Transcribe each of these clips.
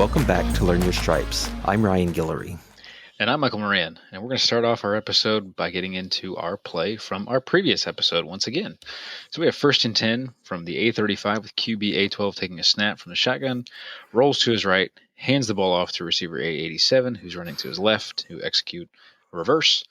Welcome back to Learn Your Stripes. I'm Ryan Guillory. And I'm Michael Moran, and we're going to start off our episode by getting into our play from our previous episode once again. So we have 1st and 10 from the A35 with QB A12 taking a snap from the shotgun, rolls to his right, hands the ball off to receiver A87, who's running to his left, who execute a reverse.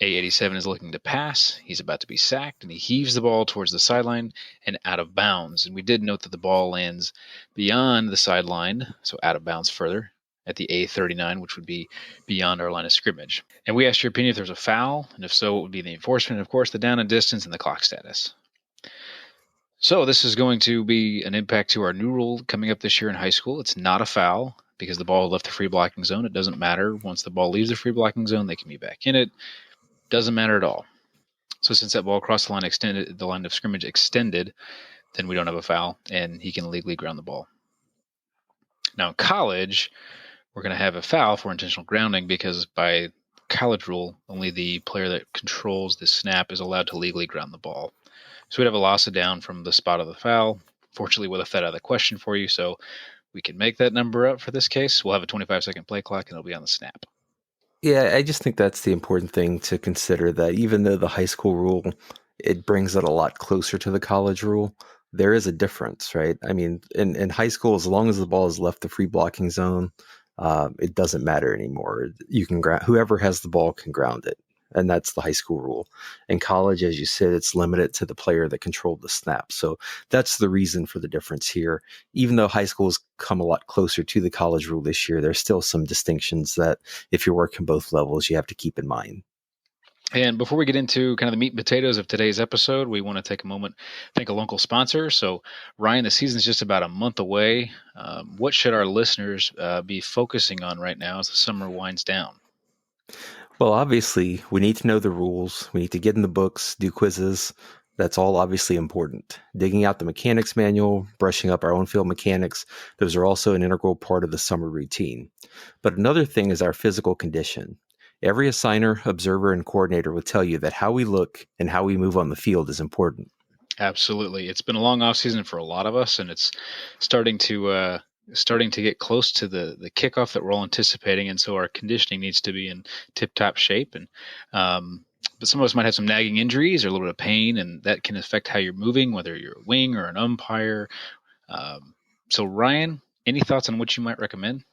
A87 is looking to pass. He's about to be sacked, and he heaves the ball towards the sideline and out of bounds. And we did note that the ball lands beyond the sideline, so out of bounds further, at the A39, which would be beyond our line of scrimmage. And we asked your opinion if there's a foul, and if so, what would be the enforcement, and of course, the down and distance and the clock status. So this is going to be an impact to our new rule coming up this year in high school. It's not a foul because the ball left the free blocking zone. It doesn't matter. Once the ball leaves the free blocking zone, they can be back in it. Doesn't matter at all. So since that ball crossed the line of scrimmage extended, then we don't have a foul, and he can legally ground the ball. Now in college, we're going to have a foul for intentional grounding because by college rule, only the player that controls the snap is allowed to legally ground the ball. So we'd have a loss of down from the spot of the foul. Fortunately, we left that out of the question for you, so we can make that number up for this case. We'll have a 25-second play clock, and it'll be on the snap. Yeah, I just think that's the important thing to consider, that even though the high school rule, it brings it a lot closer to the college rule, there is a difference, right? I mean, in high school, as long as the ball has left the free blocking zone, it doesn't matter anymore. You can whoever has the ball can ground it, and that's the high school rule. In college, as you said, it's limited to the player that controlled the snap. So that's the reason for the difference here. Even though high school has come a lot closer to the college rule this year, there's still some distinctions that if you're working both levels, you have to keep in mind. And before we get into kind of the meat and potatoes of today's episode, we want to take a moment, thank a local sponsor. So, Ryan, the season's just about a month away. What should our listeners be focusing on right now as the summer winds down? Well, obviously, we need to know the rules. We need to get in the books, do quizzes. That's all obviously important. Digging out the mechanics manual, brushing up our own field mechanics, those are also an integral part of the summer routine. But another thing is our physical condition. Every assigner, observer, and coordinator will tell you that how we look and how we move on the field is important. Absolutely. It's been a long off season for a lot of us, and it's starting to get close to the kickoff that we're all anticipating, and so our conditioning needs to be in tip-top shape. And but some of us might have some nagging injuries or a little bit of pain, and that can affect how you're moving, whether you're a wing or an umpire. So, Ryan, any thoughts on what you might recommend?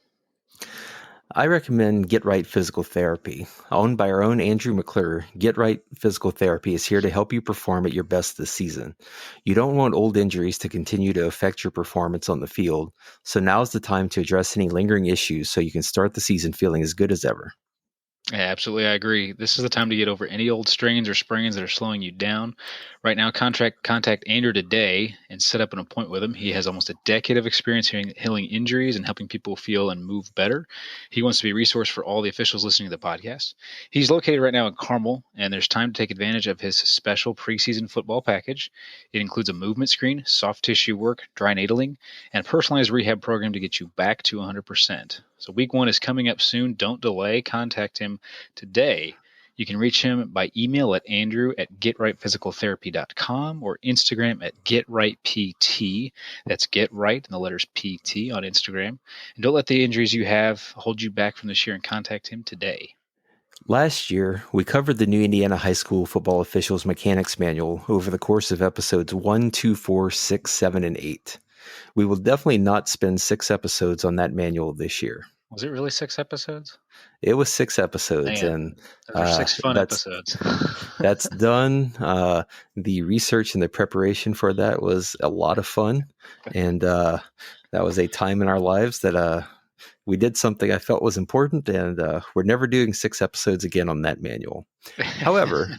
I recommend Get Right Physical Therapy. Owned by our own Andrew McClure, Get Right Physical Therapy is here to help you perform at your best this season. You don't want old injuries to continue to affect your performance on the field, so now's the time to address any lingering issues so you can start the season feeling as good as ever. Yeah, absolutely, I agree. This is the time to get over any old strains or sprains that are slowing you down. Right now, contact Andrew today and set up an appointment with him. He has almost a decade of experience healing injuries and helping people feel and move better. He wants to be a resource for all the officials listening to the podcast. He's located right now in Carmel, and there's time to take advantage of his special preseason football package. It includes a movement screen, soft tissue work, dry needling, and a personalized rehab program to get you back to 100%. So week 1 is coming up soon. Don't delay. Contact him today. You can reach him by email at andrew@getrightphysicaltherapy.com or Instagram at getrightpt. That's get right and the letters PT on Instagram. And don't let the injuries you have hold you back from this year, and contact him today. Last year, we covered the new Indiana High School Football Officials Mechanics Manual over the course of episodes 1, 2, 4, 6, 7, and 8. We will definitely not spend 6 episodes on that manual this year. Was it really 6 episodes? It was 6 episodes, Man, and those are 6 fun episodes. That's done. The research and the preparation for that was a lot of fun, and that was a time in our lives that we did something I felt was important, and we're never doing 6 episodes again on that manual. However,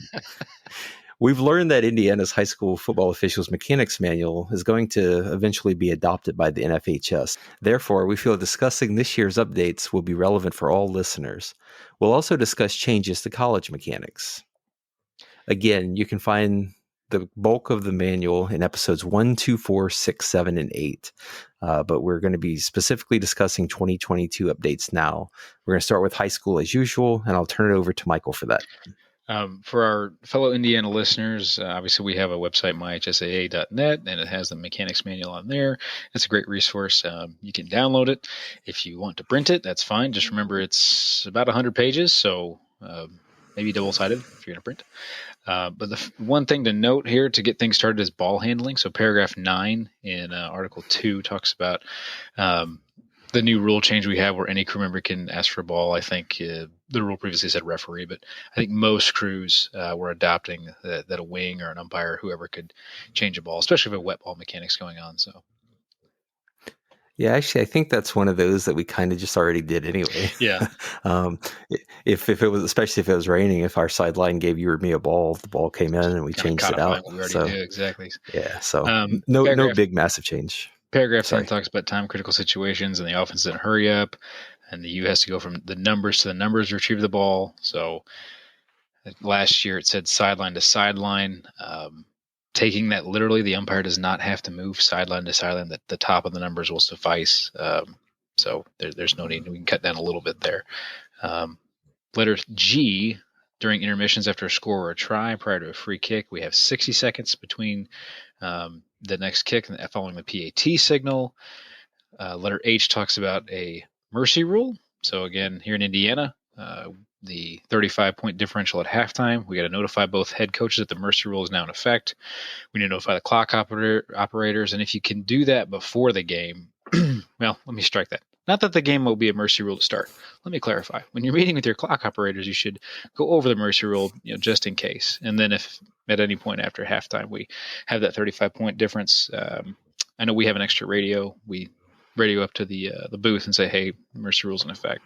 we've learned that Indiana's High School Football Officials Mechanics Manual is going to eventually be adopted by the NFHS. Therefore, we feel discussing this year's updates will be relevant for all listeners. We'll also discuss changes to college mechanics. Again, you can find the bulk of the manual in episodes 1, 2, 4, 6, 7, and 8. But we're going to be specifically discussing 2022 updates now. We're going to start with high school as usual, and I'll turn it over to Michael for that. For our fellow Indiana listeners, obviously we have a website, myhsaa.net, and it has the mechanics manual on there. It's a great resource. You can download it. If you want to print it, that's fine. Just remember it's about 100 pages, so maybe double-sided if you're going to print. But the one thing to note here to get things started is ball handling. So paragraph 9 in Article 2 talks about the new rule change we have where any crew member can ask for a ball. I think the rule previously said referee, but I think most crews were adopting that a wing or an umpire, whoever could change a ball, especially if a wet ball mechanic's going on. So Yeah, actually, I think that's one of those that we kind of just already did anyway. yeah, um, if it was, especially if it was raining, if our sideline gave you or me a ball, the ball came in and we kind of changed it codifying out. what we already So do exactly. yeah, so no Paragraph big massive change. Paragraph 10 Sorry. talks about time critical situations and the offense didn't hurry up, and the U has to go from the numbers to the numbers to retrieve the ball. So last year it said sideline to sideline. Taking that literally, the umpire does not have to move sideline to sideline. The top of the numbers will suffice. So there's no need. We can cut down a little bit there. Letter G, during intermissions after a score or a try prior to a free kick, we have 60 seconds between the next kick and following the PAT signal. Letter H talks about a mercy rule. So again, here in Indiana, the 35-point differential at halftime, we got to notify both head coaches that the mercy rule is now in effect. We need to notify the clock operators, and if you can do that before the game, well, let me strike that. Not that the game will be a mercy rule to start. Let me clarify. When you're meeting with your clock operators, you should go over the mercy rule, just in case. And then if at any point after halftime we have that 35-point difference, I know we have an extra radio. We radio up to the booth and say, "Hey, mercy rule's in effect."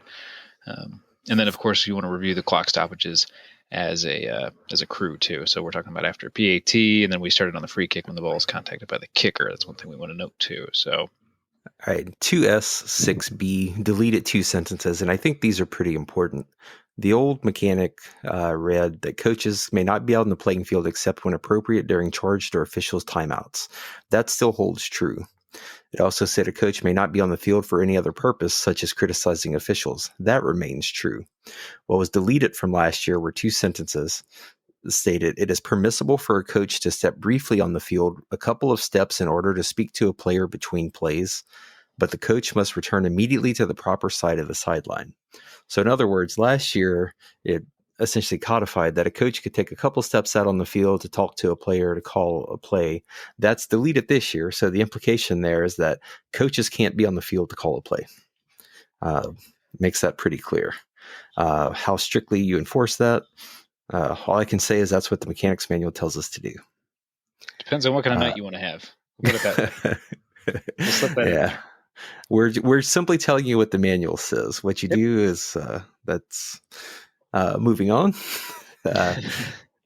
And then, of course, you want to review the clock stoppages as a crew too. So we're talking about after PAT, and then we started on the free kick when the ball is contacted by the kicker. That's one thing we want to note too. So, All right, 2S, 6B, deleted 2 sentences, and I think these are pretty important. The old mechanic read that coaches may not be out on the playing field except when appropriate during charged or officials' timeouts. That still holds true. It also said a coach may not be on the field for any other purpose, such as criticizing officials. That remains true. What was deleted from last year were 2 sentences stated, it is permissible for a coach to step briefly on the field, a couple of steps in order to speak to a player between plays, but the coach must return immediately to the proper side of the sideline. So in other words, last year, it essentially codified that a coach could take a couple steps out on the field to talk to a player, to call a play. That's deleted this year. So the implication there is that coaches can't be on the field to call a play. Makes that pretty clear. How strictly you enforce that, all I can say is that's what the mechanics manual tells us to do. depends on what kind of night you want to have. We'll put it that way. We'll slip that in Yeah. there. We're simply telling you what the manual says. What you Yep. do is that's moving on.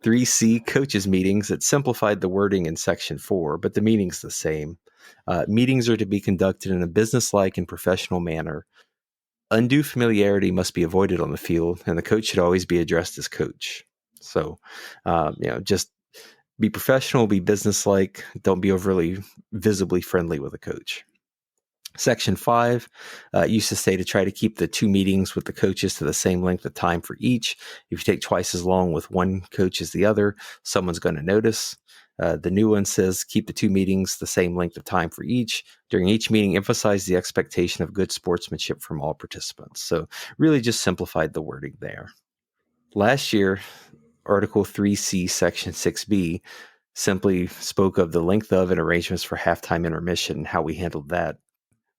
3C coaches meetings. It simplified the wording in section 4, but the meaning's the same. Meetings are to be conducted in a businesslike and professional manner. Undue familiarity must be avoided on the field, and the coach should always be addressed as coach. So, just be professional, be businesslike. Don't be overly visibly friendly with a coach. Section 5 used to say to try to keep the 2 meetings with the coaches to the same length of time for each. If you take twice as long with one coach as the other, someone's going to notice. The new one says keep the 2 meetings the same length of time for each. During each meeting, emphasize the expectation of good sportsmanship from all participants. So really just simplified the wording there. Last year, Article 3C, Section 6B simply spoke of the length of and arrangements for halftime intermission and how we handled that.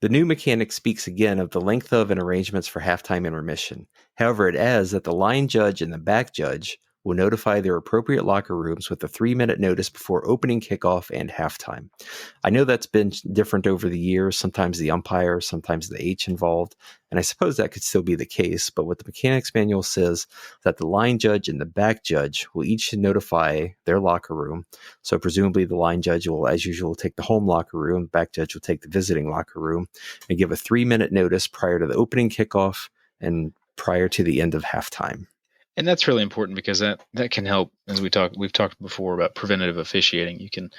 The new mechanic speaks again of the length of and arrangements for halftime intermission. However, it adds that the line judge and the back judge will notify their appropriate locker rooms with a 3-minute notice before opening kickoff and halftime. I know that's been different over the years, sometimes the umpire, sometimes the H involved, and I suppose that could still be the case, but what the mechanics manual says that the line judge and the back judge will each notify their locker room. So presumably the line judge will, as usual, take the home locker room, the back judge will take the visiting locker room, and give a 3-minute notice prior to the opening kickoff and prior to the end of halftime. And that's really important because that can help, as we've talked before about preventative officiating. You can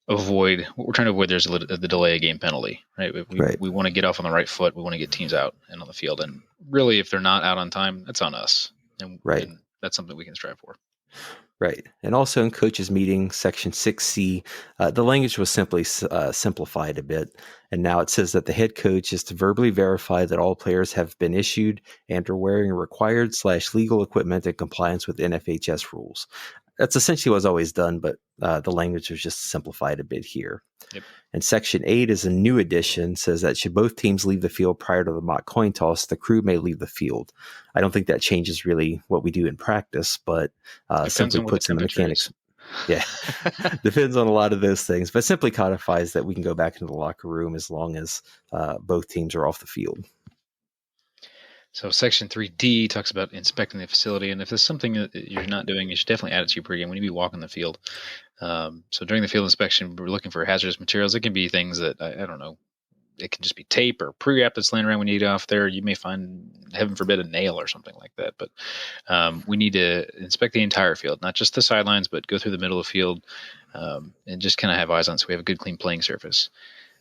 avoid what we're trying to avoid. There's the delay of game penalty, right? We want to get off on the right foot. We want to get teams out and on the field. And really, if they're not out on time, that's on us. And that's something we can strive for. Right. And also in coaches meeting, section 6C, the language was simply simplified a bit. And now it says that the head coach is to verbally verify that all players have been issued and are wearing required/legal equipment in compliance with NFHS rules. That's essentially what's always done, but the language was just simplified a bit here. Yep. And Section 8 is a new addition, says that should both teams leave the field prior to the mock coin toss, the crew may leave the field. I don't think that changes really what we do in practice, but Depends simply on what the puts in the temperature is. mechanics. Yeah, depends on a lot of those things, but simply codifies that we can go back into the locker room as long as both teams are off the field. So Section 3D talks about inspecting the facility, and if there's something that you're not doing, you should definitely add it to your pregame when you be walking the field. So during the field inspection, we're looking for hazardous materials. It can be things that, I don't know, it can just be tape or pre-wrap that's laying around when you get off there. You may find, heaven forbid, a nail or something like that. But we need to inspect the entire field, not just the sidelines, but go through the middle of the field and just kind of have eyes on it so we have a good, clean playing surface.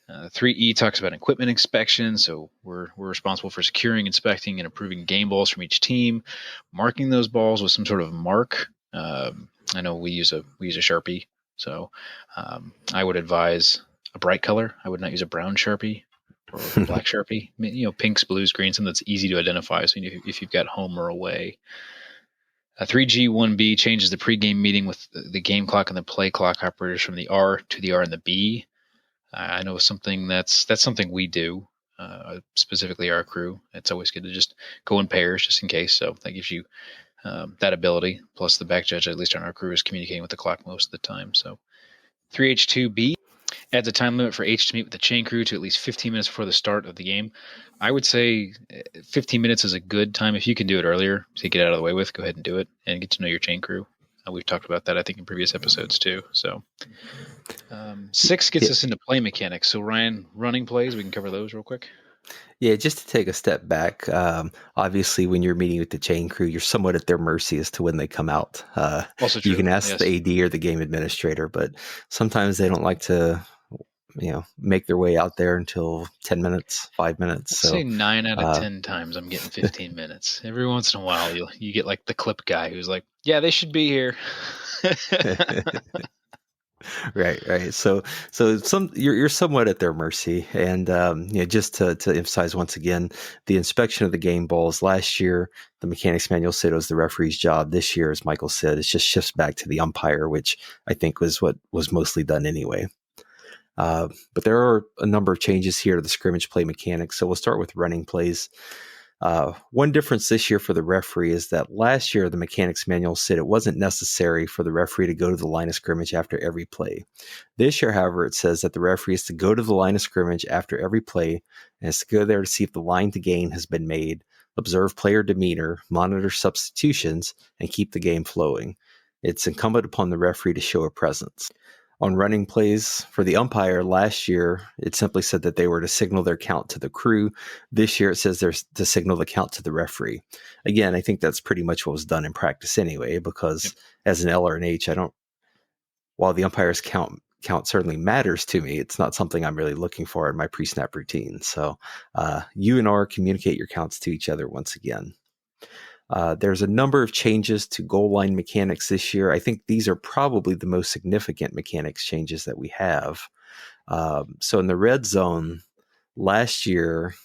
3E talks about equipment inspection. So we're responsible for securing, inspecting, and approving game balls from each team, marking those balls with some sort of mark. I know we use a Sharpie, so I would advise a bright color. I would not use a brown Sharpie or black Sharpie. Pinks, blues, greens, something that's easy to identify. So if you've got home or away. 3G 1B changes the pregame meeting with the game clock and the play clock operators from the R to the R and the B. I know that's something we do, specifically our crew. It's always good to just go in pairs just in case. So that gives you that ability. Plus the back judge, at least on our crew, is communicating with the clock most of the time. So 3H2B adds a time limit for H to meet with the chain crew to at least 15 minutes before the start of the game. I would say 15 minutes is a good time. If you can do it earlier to get out of the way with, go ahead and do it and get to know your chain crew. We've talked about that, I think, in previous episodes too. So 6 gets us into play mechanics. So Ryan, running plays, we can cover those real quick. Yeah, just to take a step back, obviously when you're meeting with the chain crew, you're somewhat at their mercy as to when they come out. Also true. You can ask Yes. the AD or the game administrator, but sometimes they don't like to, make their way out there until 10 minutes, 5 minutes. I'd say 9 out of 10 times I'm getting 15 minutes. Every once in a while, you get like the clip guy who's like, yeah, they should be here. Right. So you're somewhat at their mercy, and just to emphasize once again, the inspection of the game balls last year, the mechanics manual said it was the referee's job. This year, as Michael said, it just shifts back to the umpire, which I think was what was mostly done anyway. But there are a number of changes here to the scrimmage play mechanics. So we'll start with running plays. One difference this year for the referee is that last year the mechanics manual said it wasn't necessary for the referee to go to the line of scrimmage after every play. This year, however, it says that the referee is to go to the line of scrimmage after every play and is to go there to see if the line to gain has been made, observe player demeanor, monitor substitutions, and keep the game flowing. It's incumbent upon the referee to show a presence. On running plays for the umpire last year, it simply said that they were to signal their count to the crew. This year, it says they're to signal the count to the referee. Again, I think that's pretty much what was done in practice anyway, because as an L or an H, while the umpire's count certainly matters to me, it's not something I'm really looking for in my pre-snap routine. So you and R communicate your counts to each other once again. There's a number of changes to goal line mechanics this year. I think these are probably the most significant mechanics changes that we have. So in the red zone last year,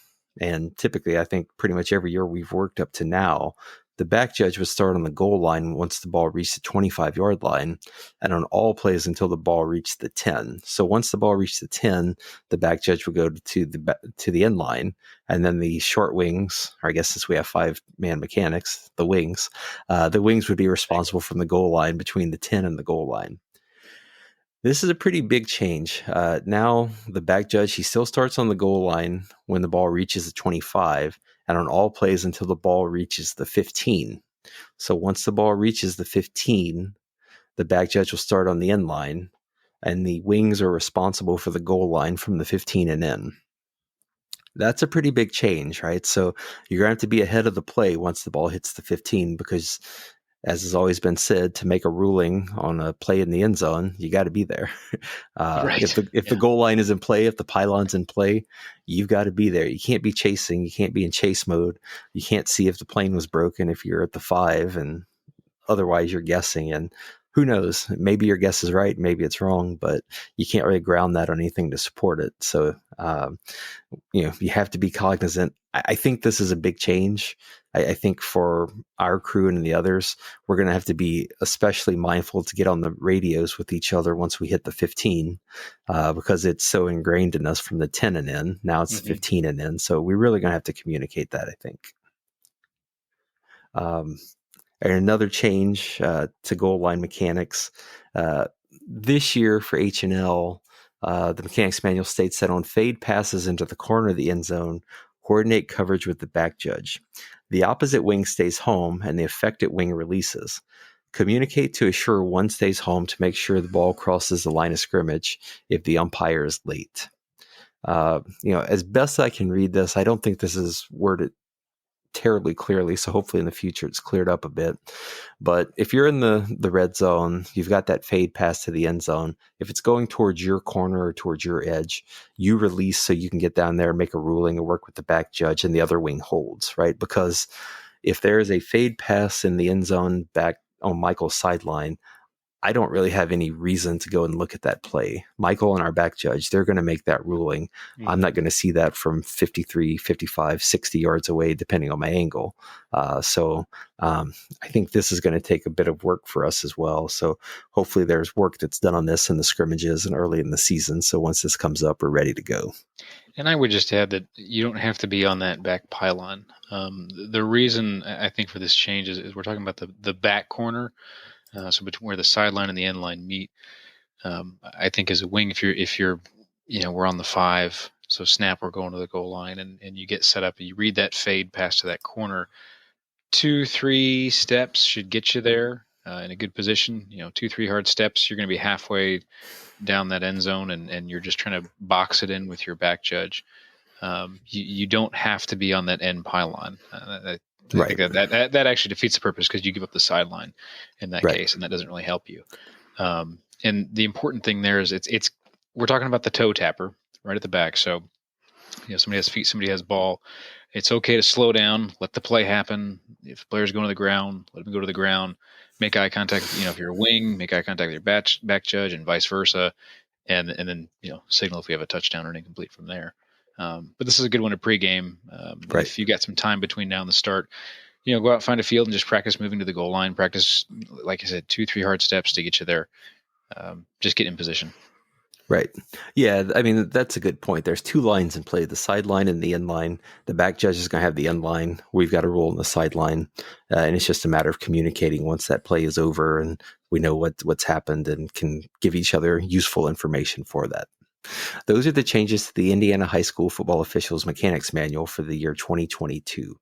and typically I think pretty much every year we've worked up to now, the back judge would start on the goal line once the ball reached the 25-yard line, and on all plays until the ball reached the 10. So once the ball reached the 10, the back judge would go to the end line, and then the short wings, or I guess since we have 5-man mechanics, the wings would be responsible from the goal line between the 10 and the goal line. This is a pretty big change. Now the back judge, he still starts on the goal line when the ball reaches the 25, and on all plays until the ball reaches the 15. So once the ball reaches the 15, the back judge will start on the end line, and the wings are responsible for the goal line from the 15 and in. That's a pretty big change, right? So you're going to have to be ahead of the play once the ball hits the 15, because as has always been said, to make a ruling on a play in the end zone, you got to be there. Right. If the goal line is in play, if the pylon's in play, you've got to be there. You can't be chasing. You can't be in chase mode. You can't see if the plane was broken if you're at the 5 and otherwise you're guessing. And who knows? Maybe your guess is right, maybe it's wrong, but you can't really ground that on anything to support it. So, you have to be cognizant. I think this is a big change. I think for our crew and the others, we're going to have to be especially mindful to get on the radios with each other once we hit the 15, because it's so ingrained in us from the 10 and in. Now it's Mm-hmm. 15 and in. So we're really going to have to communicate that, I think. Um, and another change to goal line mechanics. Uh, this year for H&L, the mechanics manual states that on fade passes into the corner of the end zone, coordinate coverage with the back judge. The opposite wing stays home and the affected wing releases. Communicate to assure one stays home to make sure the ball crosses the line of scrimmage if the umpire is late. As best I can read this, I don't think this is worded terribly clearly, so hopefully in the future it's cleared up a bit. But if you're in the red zone, you've got that fade pass to the end zone. If it's going towards your corner or towards your edge, you release so you can get down there and make a ruling and work with the back judge, and the other wing holds, right? Because if there is a fade pass in the end zone back on Michael's sideline, I don't really have any reason to go and look at that play. Michael and our back judge, they're going to make that ruling. I'm Mm-hmm. not going to see that from 53, 55, 60 yards away, depending on my angle. So I think this is going to take a bit of work for us as well. So hopefully there's work that's done on this in the scrimmages and early in the season. So once this comes up, we're ready to go. And I would just add that you don't have to be on that back pylon. The reason I think for this change is we're talking about the back corner, so between where the sideline and the end line meet. I think as a wing, if you're we're on the 5, so snap, we're going to the goal line, and you get set up and you read that fade pass to that corner. 2-3 steps should get you there in a good position. 2-3 hard steps, you're going to be halfway down that end zone, and you're just trying to box it in with your back judge. You don't have to be on that end pylon. I think Right. that actually defeats the purpose, because you give up the sideline in that Right. case, and that doesn't really help you. And the important thing there is it's we're talking about the toe tapper right at the back. So somebody has feet, somebody has ball. It's okay to slow down, let the play happen. If the player's going to the ground, let them go to the ground. Make eye contact. If you're a wing, make eye contact with your back judge, and vice versa, and then signal if we have a touchdown or an incomplete from there. But this is a good one to pregame. Right. If you got some time between now and the start, go out, find a field, and just practice moving to the goal line. Practice, like I said, 2-3 hard steps to get you there. Just get in position. Right. Yeah. I mean, that's a good point. There's two lines in play, the sideline and the end line. The back judge is going to have the end line. We've got a rule in the sideline. And it's just a matter of communicating once that play is over and we know what's happened and can give each other useful information for that. Those are the changes to the Indiana High School Football Officials Mechanics Manual for the year 2022.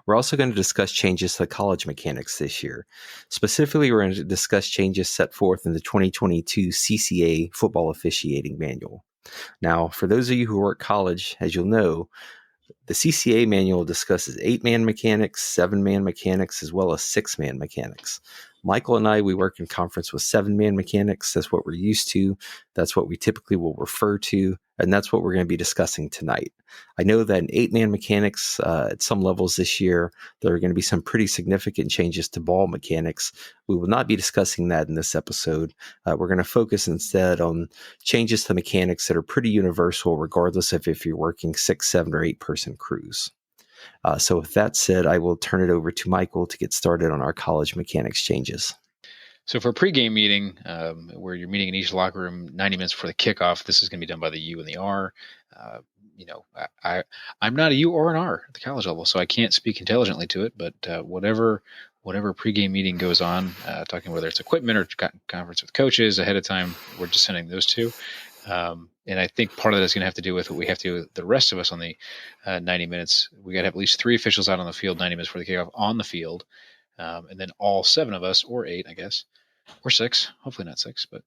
We're also going to discuss changes to the college mechanics this year. Specifically, we're going to discuss changes set forth in the 2022 CCA Football Officiating Manual. Now, for those of you who work college, as you'll know, the CCA manual discusses 8-man mechanics, 7-man mechanics, as well as 6-man mechanics. Michael and I, we work in conference with 7-man mechanics. That's what we're used to. That's what we typically will refer to. And that's what we're going to be discussing tonight. I know that in 8-man mechanics, at some levels this year, there are going to be some pretty significant changes to ball mechanics. We will not be discussing that in this episode. We're going to focus instead on changes to mechanics that are pretty universal, regardless of if you're working 6, 7, or 8-person crews. So with that said, I will turn it over to Michael to get started on our college mechanics changes. So for a pregame meeting, where you're meeting in each locker room 90 minutes before the kickoff, this is going to be done by the U and the R. Uh, I'm not a U or an R at the college level, so I can't speak intelligently to it. But whatever pregame meeting goes on, talking whether it's equipment or conference with coaches ahead of time, we're just sending those two. And I think part of that is going to have to do with what we have to do. The rest of us on the 90 minutes, we got to have at least 3 officials out on the field 90 minutes before the kickoff on the field. And then all 7 of us, or 8, I guess, or 6, hopefully not 6, but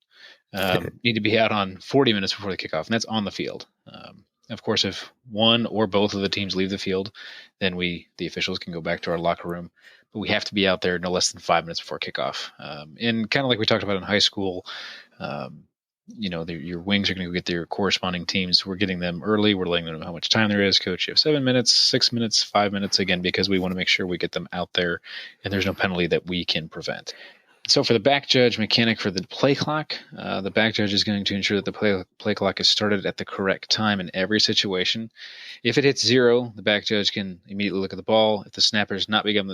need to be out on 40 minutes before the kickoff, and that's on the field. Of course, if one or both of the teams leave the field, then the officials can go back to our locker room, but we have to be out there no less than 5 minutes before kickoff. And kind of like we talked about in high school, your wings are going to get their corresponding teams. We're getting them early. We're letting them know how much time there is. Coach, you have 7 minutes, 6 minutes, 5 minutes, again, because we want to make sure we get them out there and there's no penalty that we can prevent. So for the back judge mechanic for the play clock, the back judge is going to ensure that the play clock is started at the correct time in every situation. If it hits 0, the back judge can immediately look at the ball. If the snapper has not begun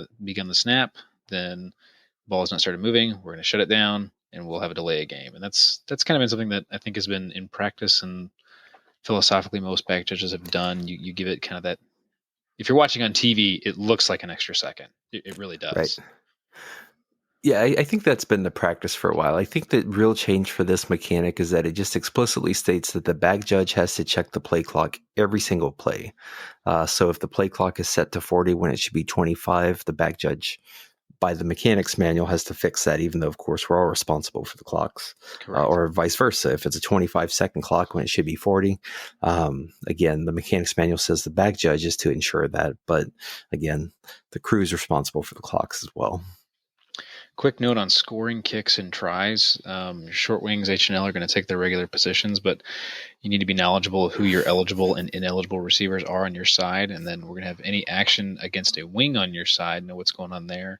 the snap, then the ball has not started moving. We're going to shut it down, and we'll have a delay of game. And that's kind of been something that I think has been in practice and philosophically most back judges have done. You give it kind of that. If you're watching on TV, it looks like an extra second. It really does. Right. Yeah, I think that's been the practice for a while. I think the real change for this mechanic is that it just explicitly states that the back judge has to check the play clock every single play. So if the play clock is set to 40 when it should be 25, the back judge, by the mechanics manual, has to fix that, even though, of course, we're all responsible for the clocks. Or vice versa. If it's a 25-second clock when it should be 40, again, the mechanics manual says the back judge is to ensure that. But again, the crew is responsible for the clocks as well. Quick note on scoring kicks and tries. Short wings, H&L are going to take their regular positions, but you need to be knowledgeable of who your eligible and ineligible receivers are on your side. And then we're going to have any action against a wing on your side, know what's going on there.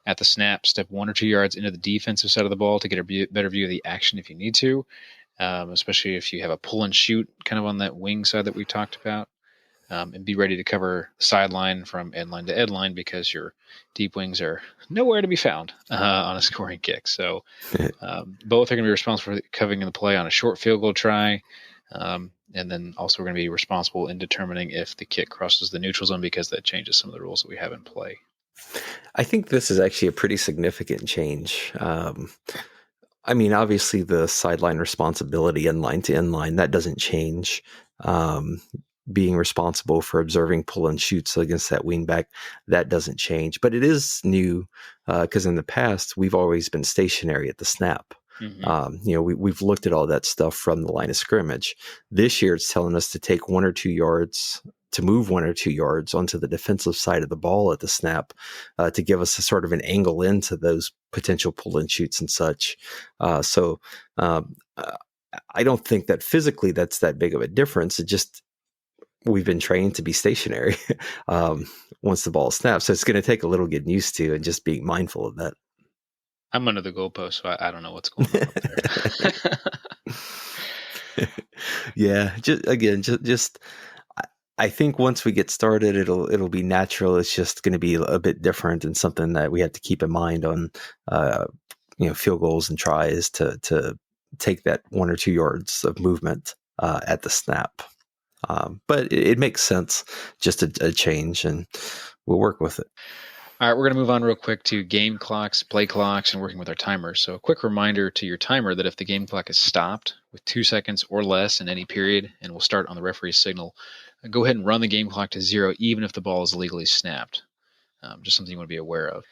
At the snap, step 1 or 2 yards into the defensive side of the ball to get a better view of the action if you need to, especially if you have a pull and shoot kind of on that wing side that we talked about. And be ready to cover the sideline from end line to end line because your deep wings are nowhere to be found on a scoring kick. So both are going to be responsible for covering the play on a short field goal try. And then also we're going to be responsible in determining if the kick crosses the neutral zone because that changes some of the rules that we have in play. I think this is actually a pretty significant change. I mean, obviously the sideline responsibility end line to end line, that doesn't change. Being responsible for observing pull and shoots against that wingback, that doesn't change. But it is new because in the past, we've always been stationary at the snap. Mm-hmm. We've looked at all that stuff from the line of scrimmage. This year, it's telling us to take 1 or 2 yards, to move 1 or 2 yards onto the defensive side of the ball at the snap to give us a sort of an angle into those potential pull and shoots and such. So I don't think that physically that's that big of a difference. It just, we've been trained to be stationary once the ball snaps. So it's going to take a little getting used to and just being mindful of that. I'm under the goalpost, so I don't know what's going on up there. Yeah, just I think once we get started, it'll be natural. It's just going to be a bit different and something that we have to keep in mind on, field goals and tries to take that 1 or 2 yards of movement at the snap. But it makes sense, just a change, and we'll work with it. All right, we're going to move on real quick to game clocks, play clocks, and working with our timers. So a quick reminder to your timer that if the game clock is stopped with 2 seconds or less in any period and will start on the referee's signal, go ahead and run the game clock to 0 even if the ball is legally snapped. Just something you want to be aware of.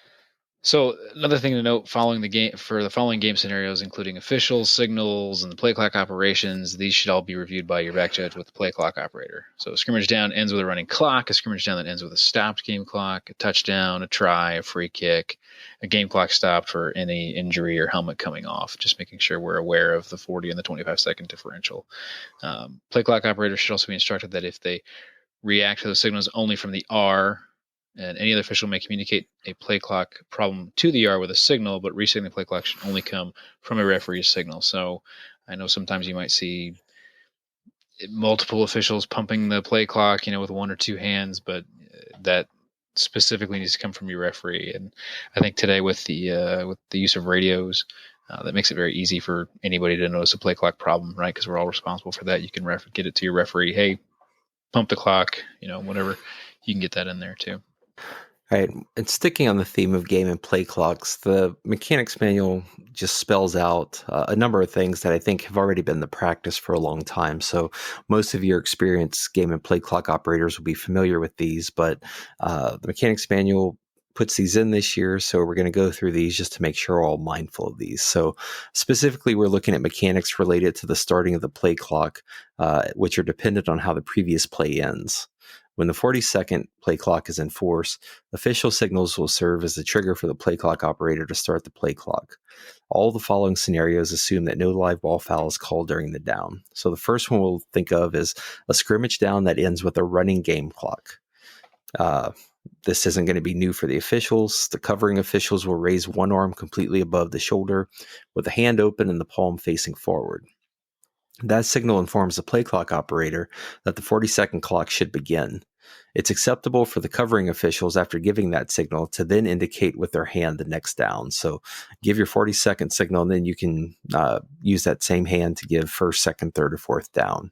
So another thing to note following the game for the following game scenarios, including officials, signals, and the play clock operations, these should all be reviewed by your back judge with the play clock operator. So a scrimmage down ends with a running clock, a scrimmage down that ends with a stopped game clock, a touchdown, a try, a free kick, a game clock stopped for any injury or helmet coming off, just making sure we're aware of the 40 and the 25-second differential. Play clock operators should also be instructed that if they react to those signals only from the R, and any other official may communicate a play clock problem to the R with a signal, but resetting the play clock should only come from a referee's signal. So I know sometimes you might see multiple officials pumping the play clock, with 1 or 2 hands, but that specifically needs to come from your referee. And I think today with the use of radios, that makes it very easy for anybody to notice a play clock problem, right? Because we're all responsible for that. You can get it to your referee. Hey, pump the clock, whatever. You can get that in there too. All right, and sticking on the theme of game and play clocks, the mechanics manual just spells out a number of things that I think have already been the practice for a long time. So most of your experienced game and play clock operators will be familiar with these, but the mechanics manual puts these in this year, so we're going to go through these just to make sure we're all mindful of these. So specifically, we're looking at mechanics related to the starting of the play clock, which are dependent on how the previous play ends. When the 40-second play clock is in force, official signals will serve as the trigger for the play clock operator to start the play clock. All the following scenarios assume that no live ball foul is called during the down. So the first one we'll think of is a scrimmage down that ends with a running game clock. This isn't going to be new for the officials. The covering officials will raise one arm completely above the shoulder with the hand open and the palm facing forward. That signal informs the play clock operator that the 40-second clock should begin. It's acceptable for the covering officials after giving that signal to then indicate with their hand the next down. So give your 40-second signal, and then you can use that same hand to give first, second, third, or fourth down.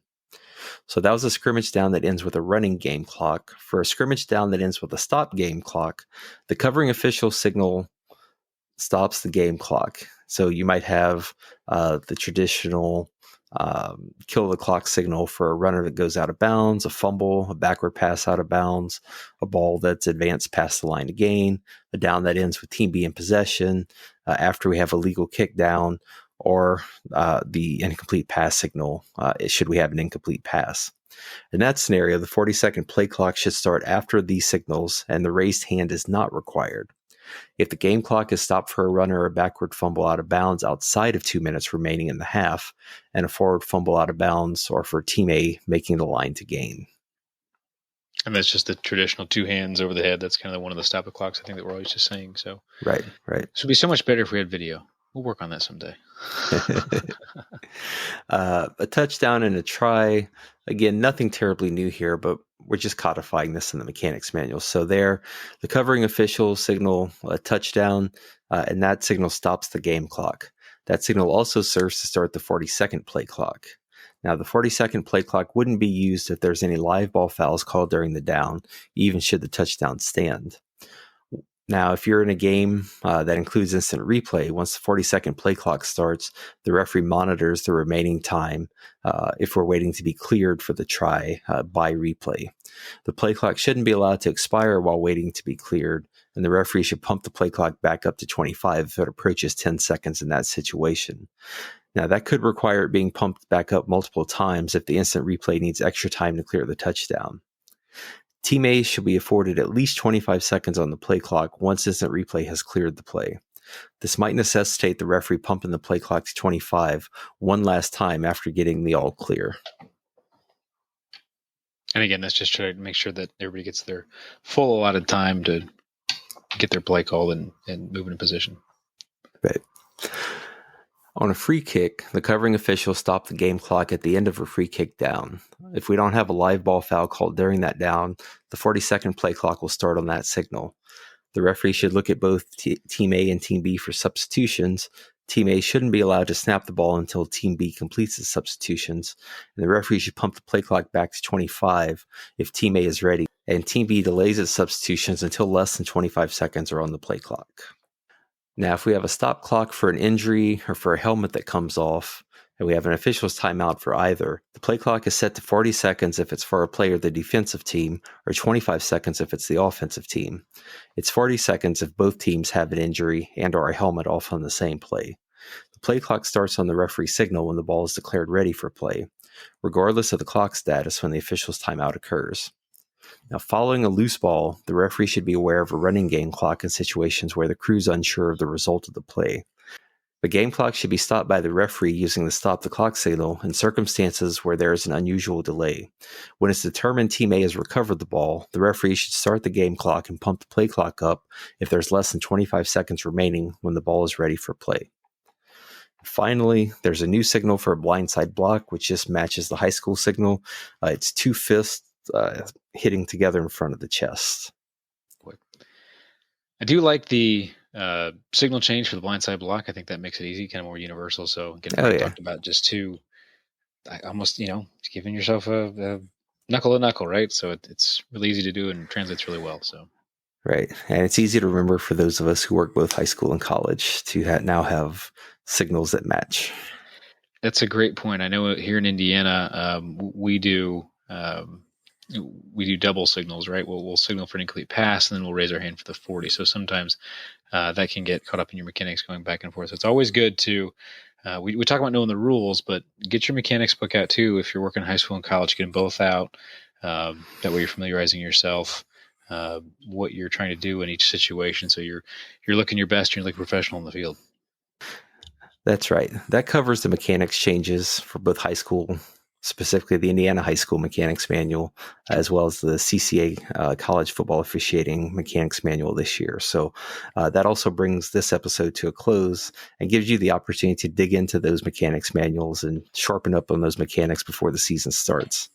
So that was a scrimmage down that ends with a running game clock. For a scrimmage down that ends with a stop game clock, the covering official signal stops the game clock. So you might have the traditional kill the clock signal for a runner that goes out of bounds, a fumble, a backward pass out of bounds, a ball that's advanced past the line to gain, a down that ends with team B in possession after we have a legal kick down, or the incomplete pass signal should we have an incomplete pass. In that scenario, the 40-second play clock should start after these signals, and the raised hand is not required. If the game clock is stopped for a runner or a backward fumble out of bounds outside of 2 minutes remaining in the half, and a forward fumble out of bounds, or for team A making the line to gain. And that's just the traditional two hands over the head. That's kind of one of the stop the clocks I think that we're always just saying. So Right. This would be so much better if we had video. We'll work on that someday. A touchdown and a try. Again, nothing terribly new here, but we're just codifying this in the mechanics manual. So there, the covering official signal a touchdown, and that signal stops the game clock. That signal also serves to start the 40-second play clock. Now, the 40-second play clock wouldn't be used if there's any live ball fouls called during the down, even should the touchdown stand. Now, if you're in a game that includes instant replay, once the 40-second play clock starts, the referee monitors the remaining time if we're waiting to be cleared for the try by replay. The play clock shouldn't be allowed to expire while waiting to be cleared, and the referee should pump the play clock back up to 25 if it approaches 10 seconds in that situation. Now, that could require it being pumped back up multiple times if the instant replay needs extra time to clear the touchdown. Team A should be afforded at least 25 seconds on the play clock once instant replay has cleared the play. This might necessitate the referee pumping the play clock to 25 one last time after getting the all clear. And again, that's just trying to make sure that everybody gets their full allotted time to get their play called and move into position. Right. On a free kick, the covering official stopped the game clock at the end of a free kick down. If we don't have a live ball foul called during that down, the 40-second play clock will start on that signal. The referee should look at both Team A and Team B for substitutions. Team A shouldn't be allowed to snap the ball until Team B completes the substitutions, and the referee should pump the play clock back to 25 if Team A is ready, and Team B delays its substitutions until less than 25 seconds are on the play clock. Now, if we have a stop clock for an injury or for a helmet that comes off, and we have an official's timeout for either, the play clock is set to 40 seconds if it's for a player of the defensive team, or 25 seconds if it's the offensive team. It's 40 seconds if both teams have an injury and or a helmet off on the same play. The play clock starts on the referee signal when the ball is declared ready for play, regardless of the clock status when the official's timeout occurs. Now, following a loose ball, the referee should be aware of a running game clock in situations where the crew's unsure of the result of the play. The game clock should be stopped by the referee using the stop the clock signal in circumstances where there is an unusual delay. When it's determined Team A has recovered the ball, the referee should start the game clock and pump the play clock up if there's less than 25 seconds remaining when the ball is ready for play. Finally, there's a new signal for a blindside block, which just matches the high school signal. It's two fists hitting together in front of the chest. I do like the signal change for the blindside block. I think that makes it easy, kind of more universal. So again, talked about just two, almost, giving yourself a knuckle to knuckle, right? So it's really easy to do and translates really well. So. Right. And it's easy to remember for those of us who work both high school and college to now have signals that match. That's a great point. I know here in Indiana, we do double signals, right? We'll signal for an incomplete pass, and then we'll raise our hand for the 40. So sometimes that can get caught up in your mechanics going back and forth. So it's always good to, we talk about knowing the rules, but get your mechanics book out too. If you're working high school and college, get them both out. That way you're familiarizing yourself what you're trying to do in each situation. So you're looking your best, you're looking professional in the field. That's right. That covers the mechanics changes for both high school, specifically the Indiana High School Mechanics Manual, as well as the CCA College Football Officiating Mechanics Manual this year. So that also brings this episode to a close and gives you the opportunity to dig into those mechanics manuals and sharpen up on those mechanics before the season starts.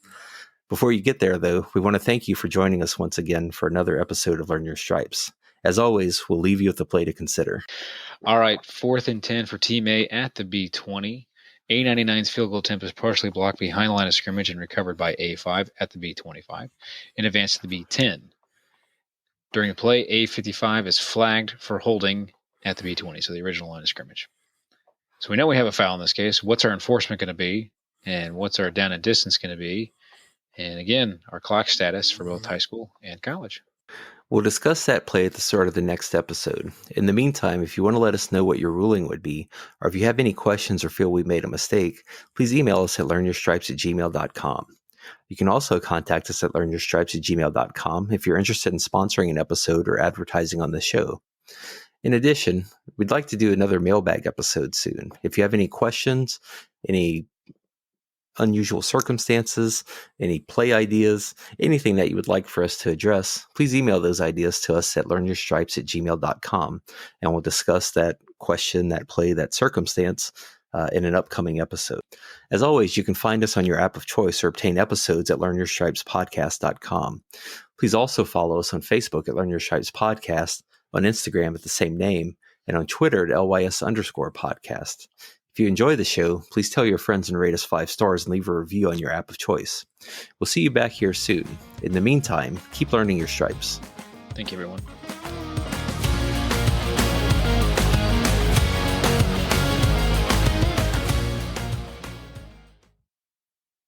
Before you get there, though, we want to thank you for joining us once again for another episode of Learn Your Stripes. As always, we'll leave you with a play to consider. All right, 4th and 10 for Team A at the B20. A99's field goal attempt is partially blocked behind the line of scrimmage and recovered by A5 at the B25 and advanced to the B10. During the play, A55 is flagged for holding at the B20, so the original line of scrimmage. So we know we have a foul in this case. What's our enforcement going to be? And what's our down and distance going to be? And again, our clock status for both high school and college. We'll discuss that play at the start of the next episode. In the meantime, if you want to let us know what your ruling would be, or if you have any questions or feel we made a mistake, please email us at learnyourstripes@gmail.com. You can also contact us at learnyourstripes@gmail.com if you're interested in sponsoring an episode or advertising on the show. In addition, we'd like to do another mailbag episode soon. If you have any questions, any unusual circumstances, any play ideas, anything that you would like for us to address, please email those ideas to us at learnyourstripes@gmail.com, and we'll discuss that question, that play, that circumstance in an upcoming episode. As always, you can find us on your app of choice or obtain episodes at learnyourstripespodcast.com. Please also follow us on Facebook at Learn Your Stripes Podcast, on Instagram at the same name, and on Twitter at LYS_podcast. If you enjoy the show, please tell your friends and rate us 5 stars and leave a review on your app of choice. We'll see you back here soon. In the meantime, keep learning your stripes. Thank you, everyone.